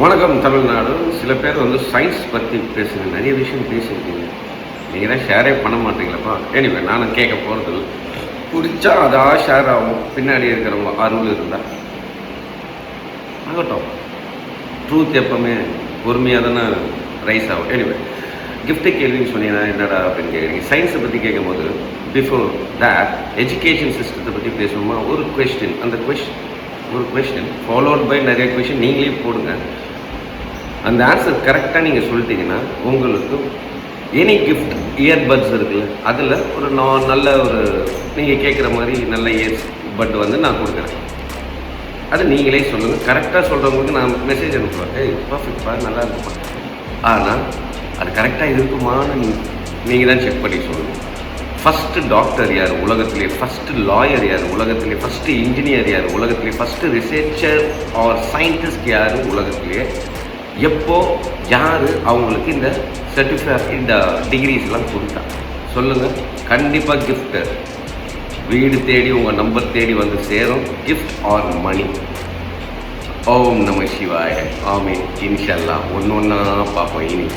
வணக்கம் தமிழ்நாடு. சில பேர் சயின்ஸ் பற்றி பேசுங்க, நிறைய விஷயம் பேசியிருக்கீங்க. நீங்கள் தான் ஷேரே பண்ண மாட்டீங்களப்பா. எனிவே நானும் கேட்க போகிறது பிடிச்சா அதாக ஷேர் ஆகும். பின்னாடி இருக்கிறவங்க அருள் இருந்தால் ஆகட்டும். ட்ரூத் எப்போவுமே பொறுமையாக தானே ரைஸ் ஆகும். எனிவே கிஃப்ட்டு கேள்வின்னு சொன்னீங்கன்னா என்னடா அப்படின்னு கேட்குறீங்க. சயின்ஸை பற்றி கேட்கும்போது பிஃபோர் தேட் எஜுகேஷன் சிஸ்டத்தை பற்றி பேசணுமா ஒரு கொஸ்டின், அந்த கொஸ்டின் ஃபாலோட் பை நிறைய கொஸ்டின் நீங்களே போடுங்க. அந்த ஆன்சர் கரெக்டாக நீங்கள் சொல்லிட்டீங்கன்னா உங்களுக்கு எனி கிஃப்ட் இயர்பட்ஸ் இருக்குல்ல, அதில் ஒரு நல்ல ஒரு நீங்கள் கேட்குற மாதிரி நல்ல இயர் பட் நான் கொடுக்குறேன். அது நீங்களே சொல்லுங்கள். கரெக்டாக சொல்கிறவங்களுக்கு நான் மெசேஜ் அனுப்புவேன், பர்ஃபெக்ட்பா, நல்லா இருக்குப்பா. ஆனால் அது கரெக்டாக இருக்குமான்னு நீங்கள் தான் செக் பண்ணி சொல்லணும். ஃபஸ்ட்டு டாக்டர் யார் உலகத்திலே, ஃபஸ்ட்டு லாயர் யார் உலகத்திலே, ஃபஸ்ட்டு இன்ஜினியர் யார் உலகத்திலே, ஃபஸ்ட்டு ரிசர்ச்சர் ஆர் சயின்டிஸ்ட் யார் உலகத்திலே, எப்போ யார் அவங்களுக்கு இந்த சர்டிஃபிகேட் இந்த டிகிரிஸ்லாம் கொடுத்தா சொல்லுங்கள். கண்டிப்பாக கிஃப்ட்டு வீடு தேடி உங்கள் நம்பர் தேடி சேரும். கிஃப்ட் ஆர் மணி. ஓம் நம சிவாய. ஆமீன். இன்ஷா அல்லாஹ் ஒன்று ஒன்றா பார்ப்போம் இனி.